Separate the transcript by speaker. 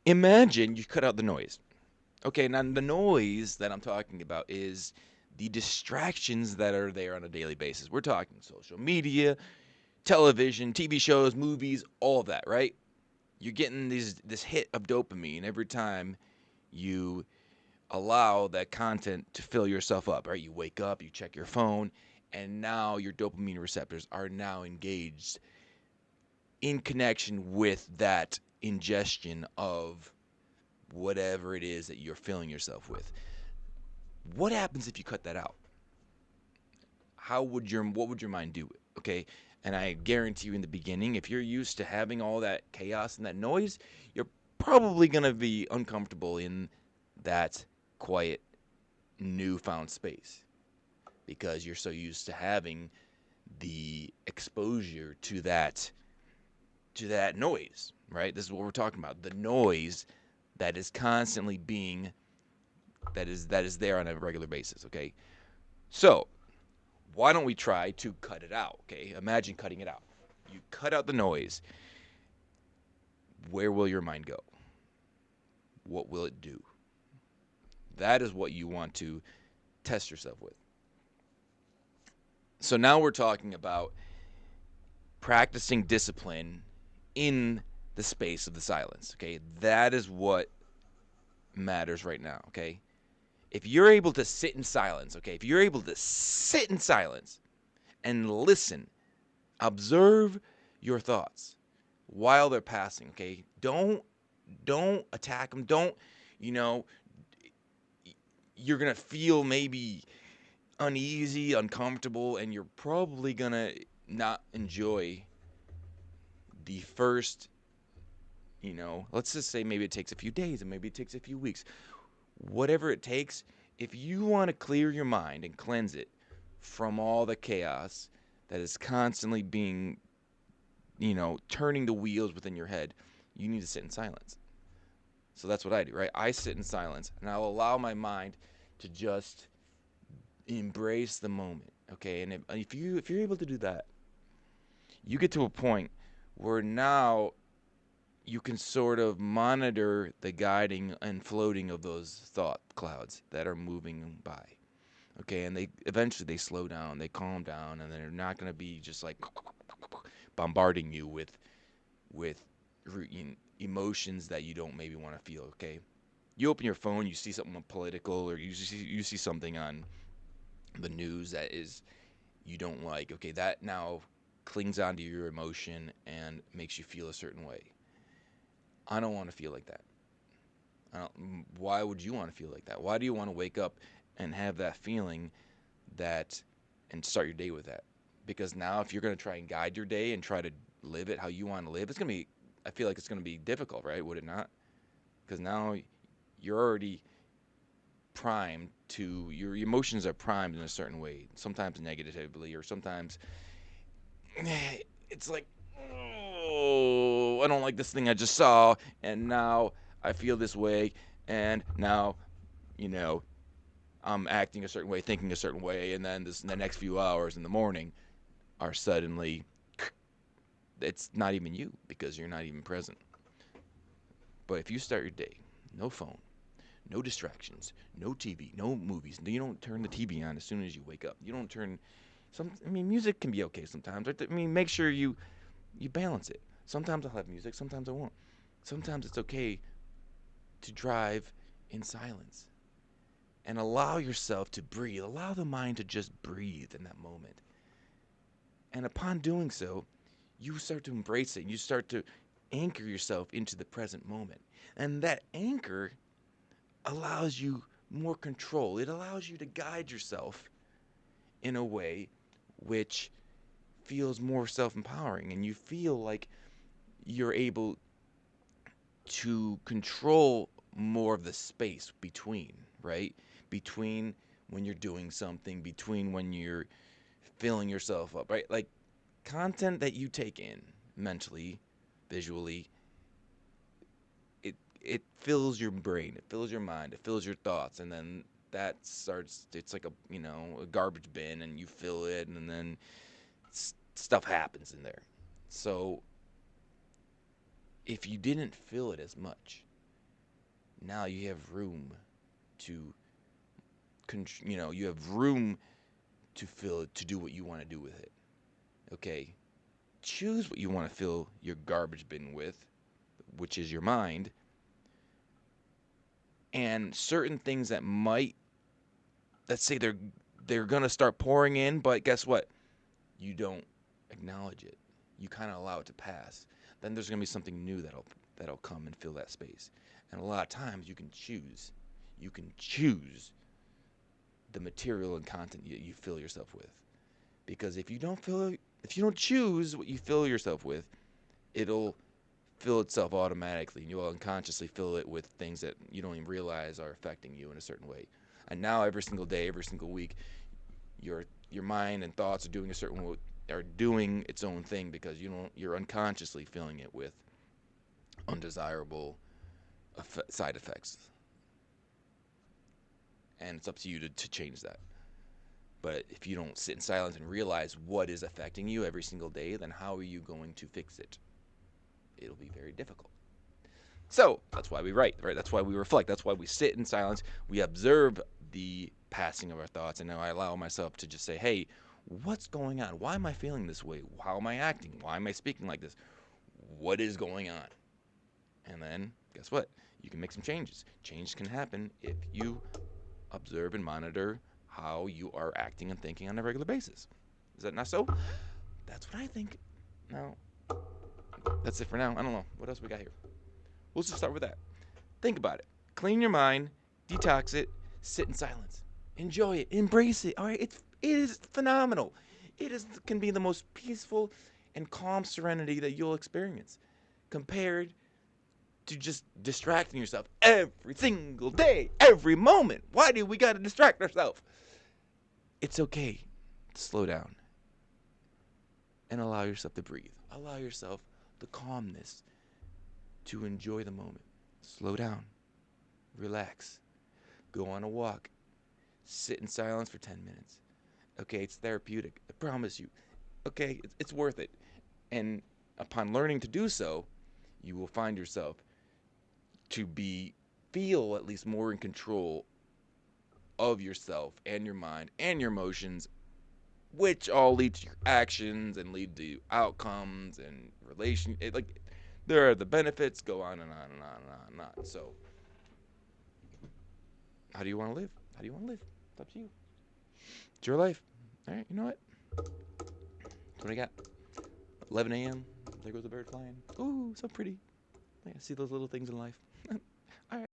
Speaker 1: Imagine you cut out the noise. Okay, now the noise that I'm talking about is the distractions that are there on a daily basis. We're talking social media, television, TV shows, movies, all of that, right? You're getting this hit of dopamine every time you allow that content to fill yourself up, right? You wake up, you check your phone, and now your dopamine receptors are now engaged in connection with that ingestion of whatever it is that you're filling yourself with. What happens if you cut that out? How would your what would your mind do? Okay, and I guarantee you in the beginning, if you're used to having all that chaos and that noise, you're probably gonna be uncomfortable in that quiet, newfound space because you're so used to having the exposure to that noise, right? This is what we're talking about. The noise that is constantly being that is there on a regular basis, okay? So, why don't we try to cut it out, okay? Imagine cutting it out. You cut out the noise. Where will your mind go? What will it do? That is what you want to test yourself with. So now we're talking about practicing discipline in the space of the silence, okay? That is what matters right now, okay? If you're able to sit in silence, okay? If you're able to sit in silence and listen, observe your thoughts while they're passing, okay? Don't attack them. Don't, you know, you're going to feel maybe uneasy, uncomfortable, and you're probably going to not enjoy the first, let's just say maybe it takes a few days and maybe it takes a few weeks. Whatever it takes, if you want to clear your mind and cleanse it from all the chaos that is constantly being, turning the wheels within your head, you need to sit in silence. So that's what I do, right? I sit in silence and I'll allow my mind to just embrace the moment. Okay, and if you're able to do that, you get to a point where now you can sort of monitor the guiding and floating of those thought clouds that are moving by. Okay, and they eventually they slow down, they calm down, and they're not going to be just like bombarding you with emotions that you don't maybe want to feel. Okay, you open your phone, you see something political, or you see something on the news that is you don't like. Okay, that now clings onto your emotion and makes you feel a certain way. I don't want to feel like that. Why would you want to feel like that? Why do you want to wake up and have that feeling that and start your day with that? Because now if you're going to try and guide your day and try to live it how you want to live, it's going to be I feel like it's going to be difficult, right? Would it not? Because now you're already primed to your emotions are primed in a certain way, sometimes negatively or sometimes it's like, oh, I don't like this thing I just saw, and now I feel this way, and now, you know, I'm acting a certain way, thinking a certain way, and then the next few hours in the morning are suddenly, it's not even you because you're not even present. But if you start your day, no phone, no distractions, no TV, no movies. You don't turn the TV on as soon as you wake up. You don't turn I mean, music can be okay sometimes. I mean, make sure you balance it. Sometimes I'll have music, sometimes I won't. Sometimes it's okay to drive in silence and allow yourself to breathe. Allow the mind to just breathe in that moment. And upon doing so, you start to embrace it. You start to anchor yourself into the present moment. And that anchor allows you more control. It allows you to guide yourself in a way which feels more self empowering. And you feel like you're able to control more of the space between, right? Between when you're doing something, between when you're filling yourself up, right? Like content that you take in mentally, visually, it fills your brain, it fills your mind, it fills your thoughts, and then that starts. It's like a garbage bin, and you fill it, and then stuff happens in there. So if you didn't fill it as much, now you have room to, you have room to fill it, to do what you want to do with it. Okay, choose what you want to fill your garbage bin with, which is your mind, and certain things that might, let's say they're gonna start pouring in, but guess what? You don't acknowledge it. You kind of allow it to pass. Then there's gonna be something new that'll come and fill that space. And a lot of times you can choose. You can choose the material and content you fill yourself with. Because if you don't choose what you fill yourself with, it'll fill itself automatically, and you'll unconsciously fill it with things that you don't even realize are affecting you in a certain way. And now every single day, every single week, your mind and thoughts are doing its own thing because you're unconsciously filling it with undesirable side effects. And it's up to you to change that. But if you don't sit in silence and realize what is affecting you every single day, then how are you going to fix it? It'll be very difficult. So that's why we write, right? That's why we reflect. That's why we sit in silence. We observe the passing of our thoughts. And now I allow myself to just say, hey, what's going on? Why am I feeling this way? How am I acting? Why am I speaking like this? What is going on? And then, guess what? You can make some changes. Change can happen if you observe and monitor how you are acting and thinking on a regular basis. Is that not so? That's what I think. Now, that's it for now. I don't know. What else we got here? We'll just start with that. Think about it. Clean your mind, detox it, sit in silence. Enjoy it, embrace it. All right, it is phenomenal. Can be the most peaceful and calm serenity that you'll experience compared to just distracting yourself every single day, every moment. Why do we got to distract ourselves? It's okay to slow down and allow yourself to breathe. Allow yourself the calmness to enjoy the moment. Slow down, relax, go on a walk, sit in silence for 10 minutes. Okay, it's therapeutic. I promise you. Okay, it's worth it. And upon learning to do so, you will find yourself to feel at least more in control of yourself and your mind and your emotions, which all lead to your actions and lead to outcomes and there are the benefits, go on and on and on and on and on. So how do you want to live? How do you want to live? It's up to you. It's your life. All right, you know what? What do I got? 11 a.m. There goes a bird flying. Ooh, so pretty. I see those little things in life.